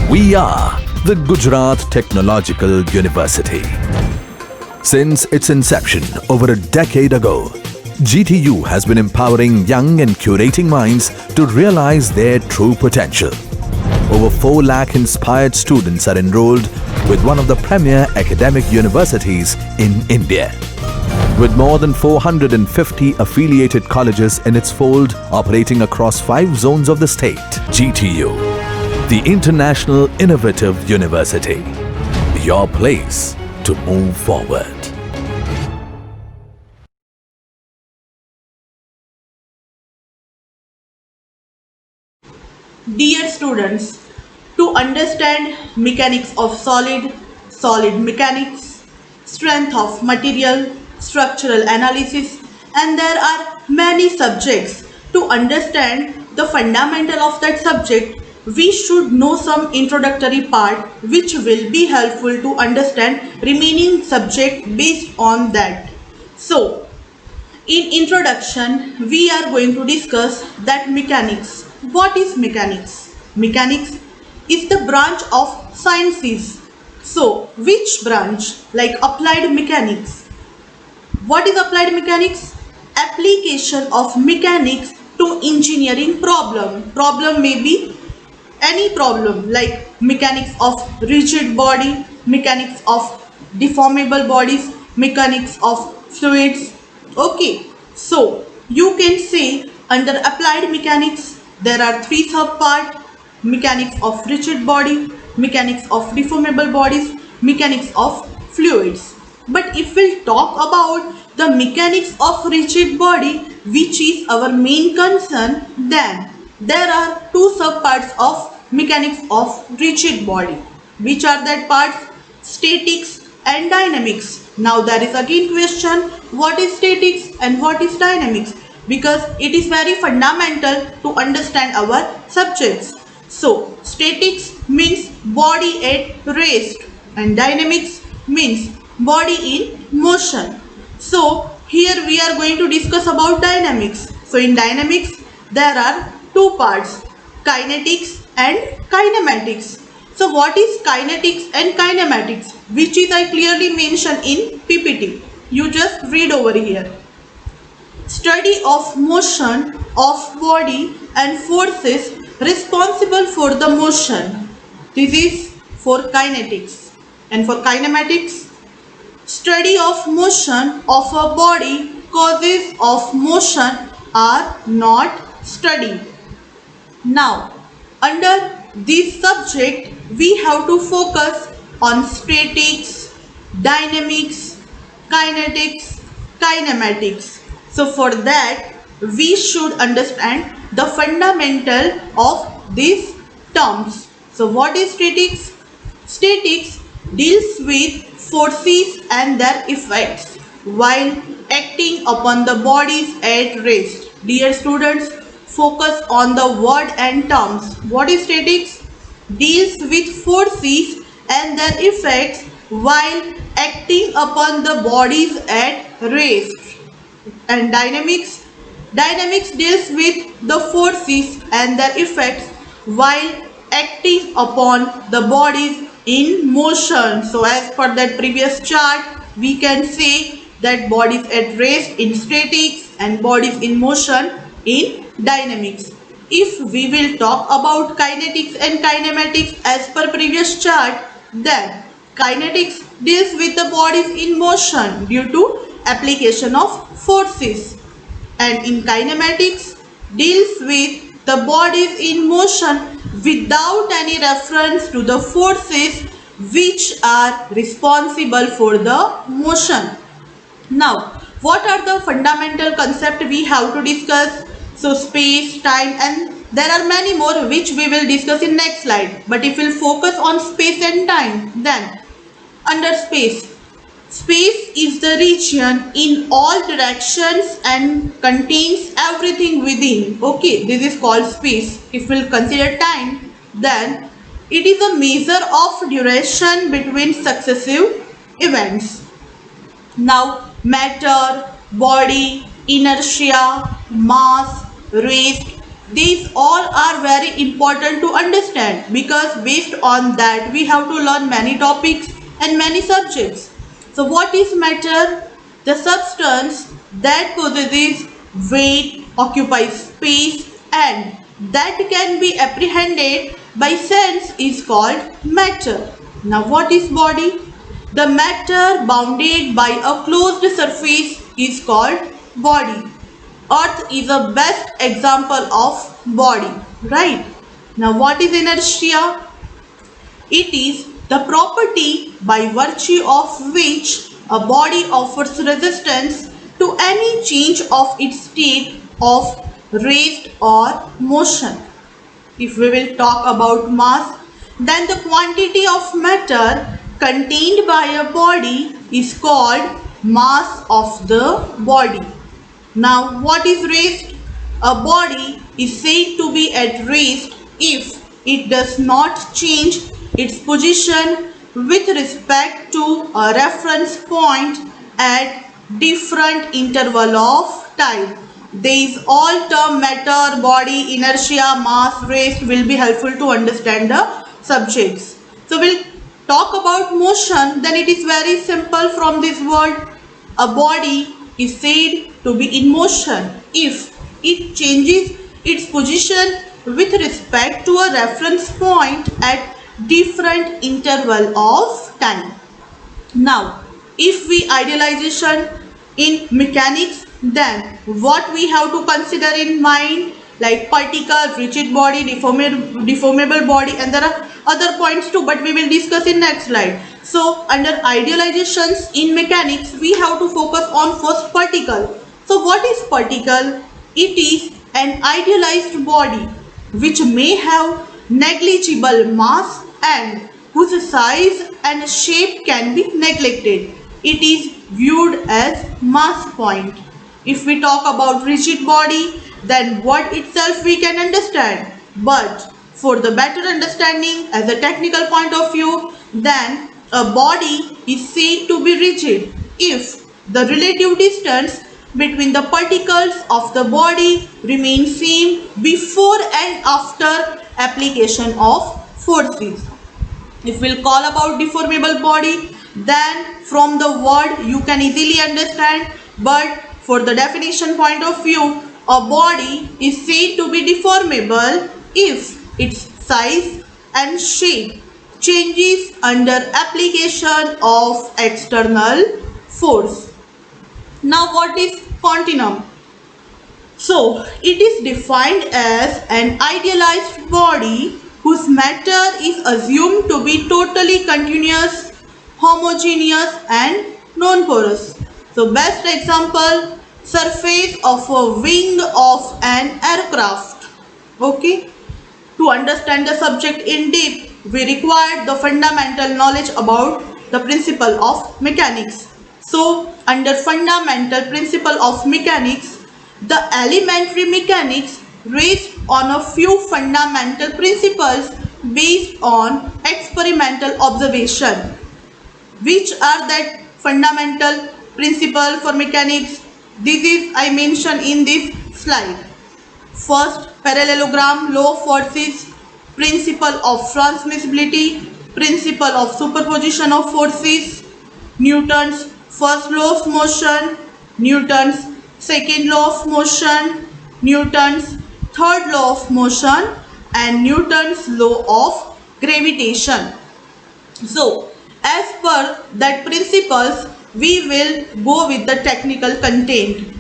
We are the Gujarat Technological University. Since its inception over a decade ago, GTU has been empowering young and curating minds to realize their true potential. Over 4 lakh inspired students are enrolled with one of the premier academic universities in India. With more than 450 affiliated colleges in its fold operating across 5 zones of the state, GTU, the International Innovative University, your place to move forward. Dear students, to understand mechanics of solid, solid mechanics, strength of material, structural analysis, and there are many subjects. To understand the fundamental of that subject, we should know some introductory part which will be helpful to understand remaining subject based on that. So, in introduction, we are going to discuss that mechanics. What is mechanics? Mechanics is the branch of sciences. So, which branch? Like applied mechanics. What is applied mechanics? Application of mechanics to engineering problem. Problem may be any problem like mechanics of rigid body, mechanics of deformable bodies, mechanics of fluids. Okay, so you can say under applied mechanics there are 3 subparts: mechanics of rigid body, mechanics of deformable bodies, mechanics of fluids. But if we'll talk about the mechanics of rigid body, which is our main concern, then there are 2 subparts of mechanics of rigid body. Which are that parts? Statics and dynamics. Now there is again question, what is statics and what is dynamics? Because it is very fundamental to understand our subjects. So statics means body at rest and dynamics means body in motion. So here we are going to discuss about dynamics. So in dynamics there are 2 parts, kinetics and kinematics. So what is kinetics and kinematics, which is I clearly mentioned in PPT. You just read over here. Study of motion of body and forces responsible for the motion. This is for kinetics. And for kinematics, study of motion of a body, causes of motion are not studied. Now, under this subject, we have to focus on statics, dynamics, kinetics, kinematics. So for that, we should understand the fundamental of these terms. So what is statics? Statics deals with forces and their effects while acting upon the bodies at rest. Dear students, focus on the word and terms. What is statics? Deals with forces and their effects while acting upon the bodies at rest. And dynamics? Dynamics deals with the forces and their effects while acting upon the bodies in motion. So as per that previous chart, we can say that bodies at rest in statics and bodies in motion in dynamics. If we will talk about kinetics and kinematics as per previous chart, then kinetics deals with the bodies in motion due to application of forces, and in kinematics deals with the bodies in motion without any reference to the forces which are responsible for the motion. Now, what are the fundamental concepts we have to discuss? So, space, time, and there are many more which we will discuss in next slide. But if we will focus on space and time, then under space, space is the region in all directions and contains everything within. Okay, this is called space. If we will consider time, then it is a measure of duration between successive events. Now, matter, body, inertia, mass, rest, These all are very important to understand because based on that we have to learn many topics and many subjects. So what is matter? The substance that possesses weight, occupies space and that can be apprehended by sense is called matter. Now what is body? The matter bounded by a closed surface is called body. Earth is a best example of body, right? Now what is inertia? It is the property by virtue of which a body offers resistance to any change of its state of rest or motion. If we will talk about mass, then the quantity of matter contained by a body is called mass of the body. Now, what is rest? A body is said to be at rest if it does not change its position with respect to a reference point at different interval of time. These all term matter, body, inertia, mass, rest will be helpful to understand the subjects. So we'll talk about motion, then it is very simple from this word. A body is said to be in motion if it changes its position with respect to a reference point at different interval of time. Now, if we idealization in mechanics, then what we have to consider in mind like particle, rigid body, deformable body, and there are other points too, but we will discuss in next slide. So under idealizations in mechanics, we have to focus on first particle. So what is particle? It is an idealized body which may have negligible mass and whose size and shape can be neglected. It is viewed as mass point. If we talk about rigid body, then word itself we can understand. But for the better understanding as a technical point of view, then a body is said to be rigid if the relative distance between the particles of the body remains same before and after application of forces. If we'll call about deformable body, then from the word you can easily understand, but for the definition point of view, a body is said to be deformable if its size and shape changes under application of external force. Now what is continuum? So it is defined as an idealized body whose matter is assumed to be totally continuous, homogeneous and non-porous. So best example, surface of a wing of an aircraft. Okay. To understand the subject in depth, we require the fundamental knowledge about the principle of mechanics. So under fundamental principle of mechanics, the elementary mechanics rests on a few fundamental principles based on experimental observation. Which are that fundamental principle for mechanics? This is I mentioned in this slide. First, parallelogram, law of forces, principle of transmissibility, principle of superposition of forces, Newton's first law of motion, Newton's second law of motion, Newton's third law of motion, and Newton's law of gravitation. So, as per that principles, we will go with the technical content.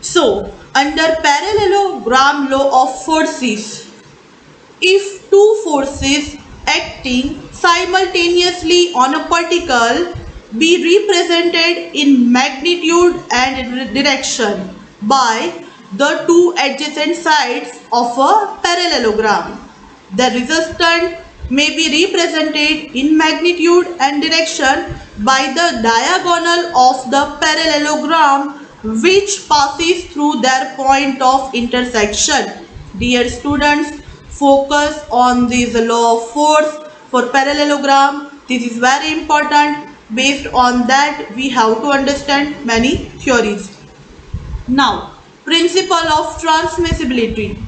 So, under parallelogram law of forces, if two forces acting simultaneously on a particle be represented in magnitude and direction by the two adjacent sides of a parallelogram, the resultant may be represented in magnitude and direction by the diagonal of the parallelogram which passes through their point of intersection. Dear students, focus on this law of force for parallelogram. This is very important. Based on that, we have to understand many theories. Now, principle of transmissibility.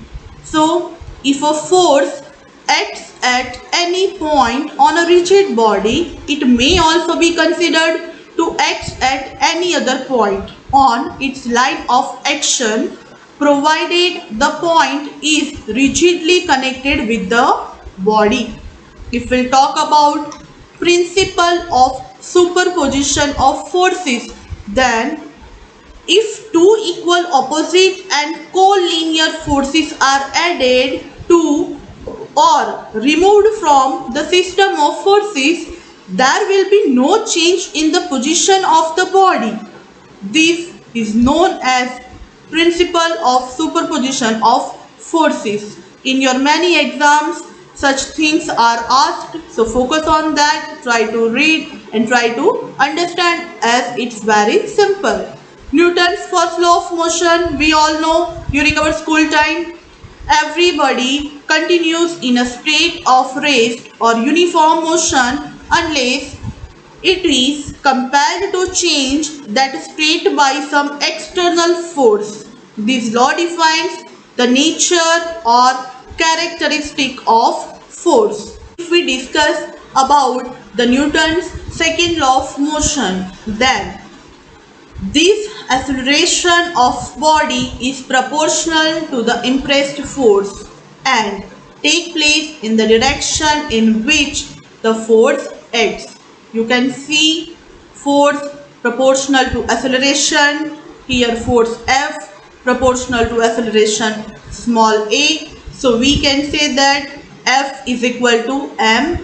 So, if a force acts at any point on a rigid body, it may also be considered to act at any other point on its line of action, provided the point is rigidly connected with the body. If we'll talk about principle of superposition of forces, then if two equal opposite and collinear forces are added to or removed from the system of forces, there will be no change in the position of the body. This is known as principle of superposition of forces. In your many exams, such things are asked, so focus on that, try to read and try to understand, as it's very simple. Newton's first law of motion, we all know during our school time. Everybody continues in a state of rest or uniform motion unless it is compelled to change that state by some external force. This law defines the nature or characteristic of force. If we discuss about the Newton's second law of motion, then this acceleration of body is proportional to the impressed force and take place in the direction in which the force acts. You can see force proportional to acceleration, here force F proportional to acceleration small a. So we can say that F is equal to ma,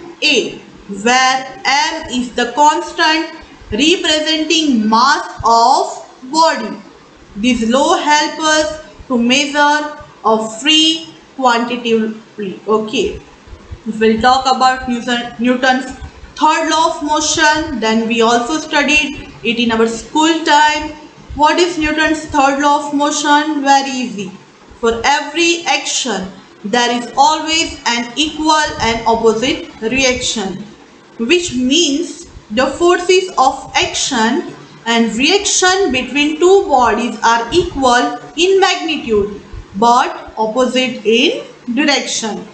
where m is the constant representing mass of body. This law helps us to measure a free quantitatively. Okay. If we'll talk about Newton's third law of motion, then we also studied it in our school time. What is Newton's third law of motion? Very easy. For every action, there is always an equal and opposite reaction, which means the forces of action and reaction between two bodies are equal in magnitude but opposite in direction.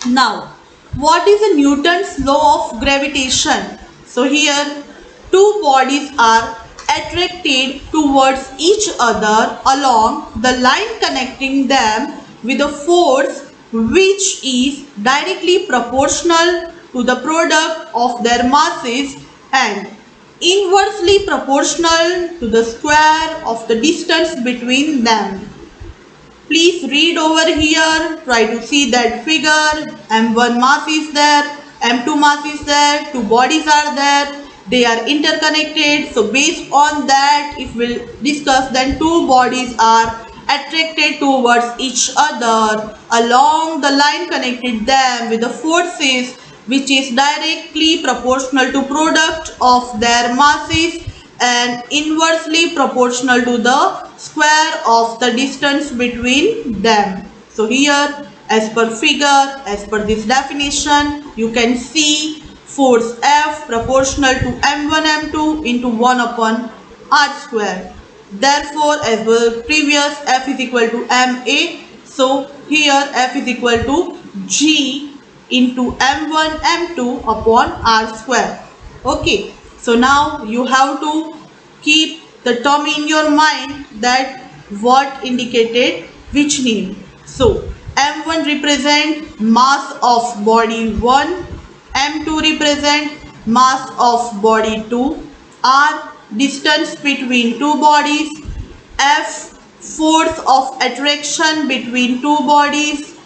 Now, what is the Newton's law of gravitation? So here two bodies are attracted towards each other along the line connecting them with a force which is directly proportional to the product of their masses and inversely proportional to the square of the distance between them. Please read over here, try to see that figure. M1 mass is there, M2 mass is there, two bodies are there, they are interconnected. So based on that, if we'll discuss, then two bodies are attracted towards each other along the line connected them with the forces which is directly proportional to product of their masses and inversely proportional to the square of the distance between them. So here, as per figure, as per this definition, you can see force F proportional to M1 M2 into 1 upon R square. Therefore, as per previous, F is equal to MA. So here F is equal to G into M1 M2 upon R square. Okay. So now you have to keep the term in your mind that what indicated which name. So M1 represent mass of body 1, M2 represent mass of body 2, R distance between two bodies, F force of attraction between two bodies,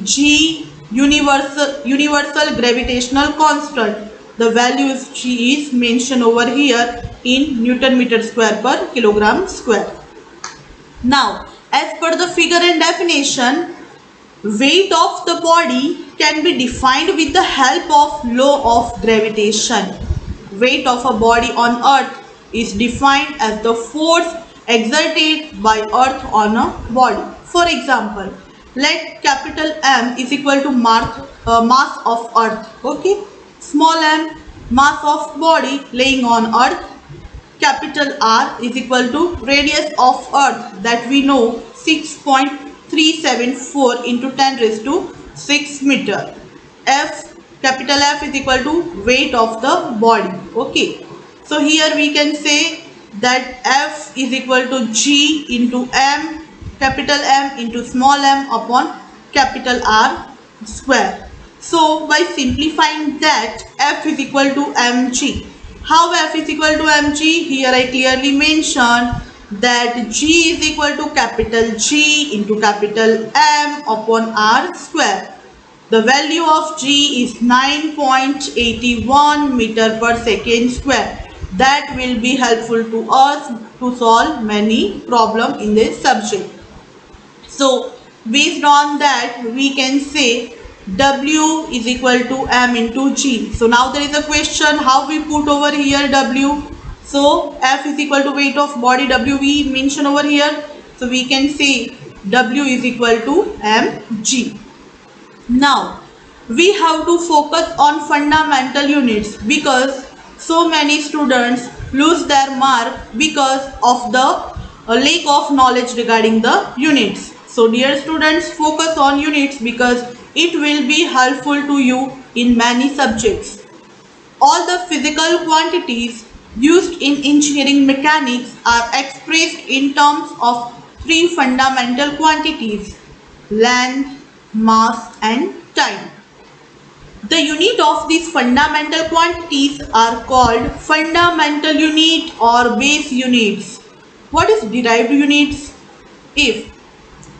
G universal gravitational constant. The value is G is mentioned over here in Newton meter square per kilogram square. Now, as per the figure and definition, weight of the body can be defined with the help of law of gravitation. Weight of a body on earth is defined as the force exerted by earth on a body. For example, let capital M is equal to mass of earth. Okay. Small m, mass of body laying on earth. Capital R is equal to radius of earth, that we know 6.3 374 into 10 raised to 6 meter. Capital F is equal to weight of the body. Okay, so here we can say that F is equal to G into M, capital M into small m upon capital R square. So by simplifying that, F is equal to mg. How F is equal to mg? Here I clearly mentioned that G is equal to capital G into capital M upon R square. The value of G is 9.81 meter per second square. That will be helpful to us to solve many problems in this subject. So based on that, we can say W is equal to M into G. So now there is a question, how we put over here W. So F is equal to weight of body, W we mention over here. So we can say W is equal to mg. Now we have to focus on fundamental units because so many students lose their mark because of the lack of knowledge regarding the units. So dear students, focus on units because it will be helpful to you in many subjects. All the physical quantities used in engineering mechanics are expressed in terms of three fundamental quantities: length, mass and time. The unit of these fundamental quantities are called fundamental unit or base units. What is derived units? If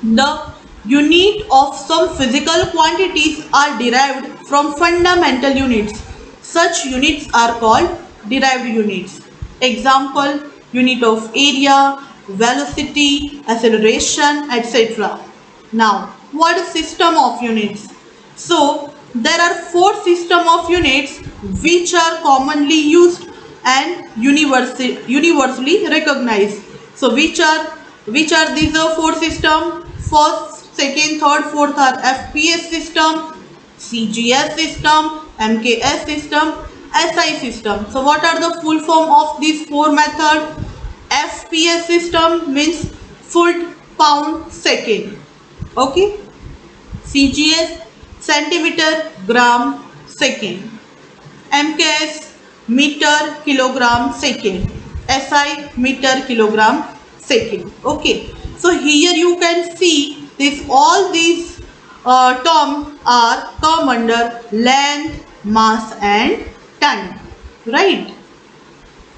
the unit of some physical quantities are derived from fundamental units, such units are called derived units. Example: unit of area, velocity, acceleration, etc. Now, what is system of units? So there are four system of units which are commonly used and universally recognized. So which are these four system? First, second, third, fourth are FPS system, CGS system, MKS system, SI system. So what are the full form of these four methods? FPS system means foot pound second. Okay. CGS centimeter gram second. MKS meter kilogram second. SI meter kilogram second. Okay. So here you can see this, all these terms are come under length, mass and time, right?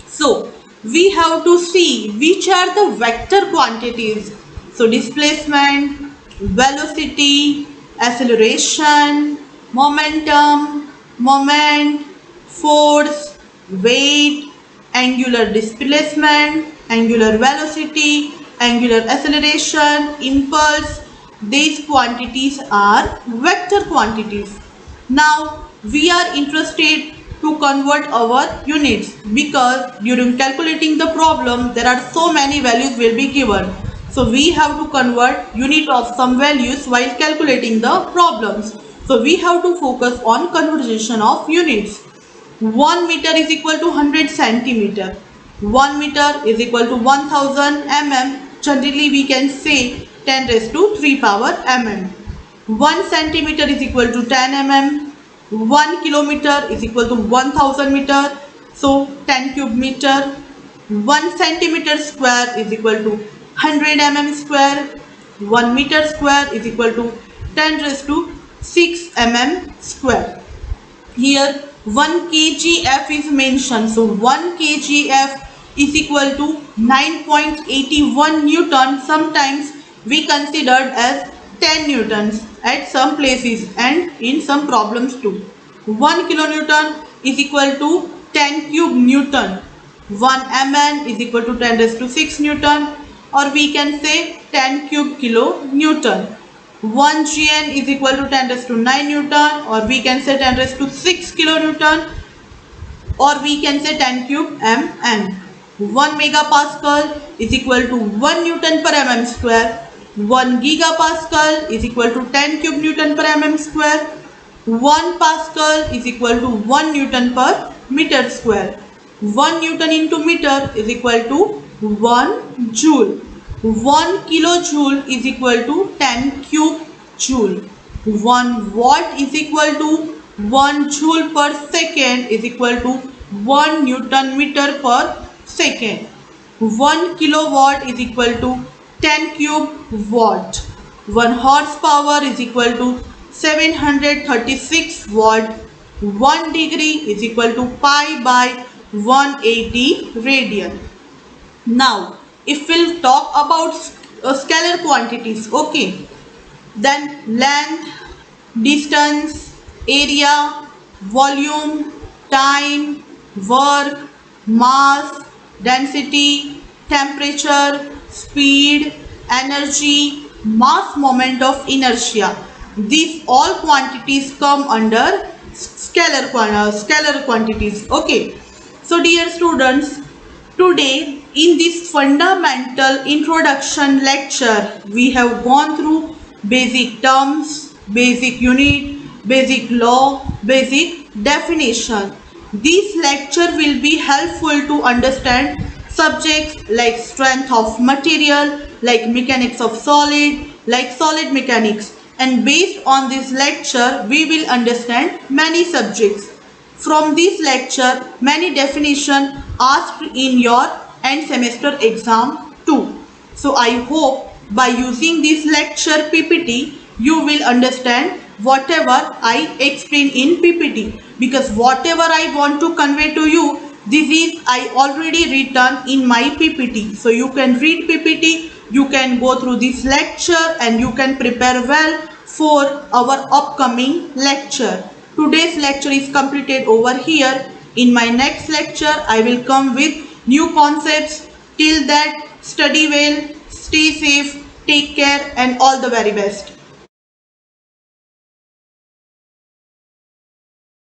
So we have to see which are the vector quantities. So displacement, velocity, acceleration, momentum, moment, force, weight, angular displacement, angular velocity, angular acceleration, impulse. These quantities are vector quantities. Now we are interested to convert our units because during calculating the problem there are so many values will be given. So we have to convert unit of some values while calculating the problems. So we have to focus on conversion of units. 1 meter is equal to 100 centimeter. 1 meter is equal to 1000 mm. Generally we can say 10 raised to 3 power mm. 1 centimeter is equal to 10 mm. 1 kilometer is equal to 1000 meter. So 10 cube meter. 1 centimeter square is equal to 100 mm square. 1 meter square is equal to 10 raised to 6 mm square. Here 1 kgf is mentioned. So 1 kgf is equal to 9.81 Newton. Sometimes we considered as 10 Newtons at some places and in some problems too. 1 kilonewton is equal to 10 cube Newton. 1 mn is equal to 10 raised to 6 Newton, or we can say 10 cube kilo Newton. 1 gn is equal to 10 raised to 9 Newton, or we can say 10 raised to 6 kilonewton, or we can say 10 cube mn. 1 megapascal is equal to 1 Newton per mm square. 1 gigapascal is equal to 10 cube Newton per mm square. 1 pascal is equal to 1 Newton per meter square. 1 Newton into meter is equal to 1 joule. 1 kilojoule is equal to 10 cube joule. 1 watt is equal to 1 joule per second is equal to 1 Newton meter per second. 1 kilowatt is equal to 10 cube watt. 1 horsepower is equal to 736 watt. 1 degree is equal to pi by 180 radian. Now, if we'll talk about scalar quantities, okay, then length, distance, area, volume, time, work, mass, density, temperature, speed, energy, mass moment of inertia. These all quantities come under scalar quantities. Okay. So dear students, today in this fundamental introduction lecture, we have gone through basic terms, basic unit, basic law, basic definition. This lecture will be helpful to understand subjects like strength of material, like mechanics of solid, like solid mechanics. And based on this lecture, we will understand many subjects. From this lecture, many definitions asked in your end semester exam too. So I hope by using this lecture PPT, you will understand whatever I explain in PPT, because whatever I want to convey to you, this is I already written in my PPT. So you can read PPT, you can go through this lecture and you can prepare well for our upcoming lecture. Today's lecture is completed over here. In my next lecture, I will come with new concepts. Till that, study well, stay safe, take care, and all the very best.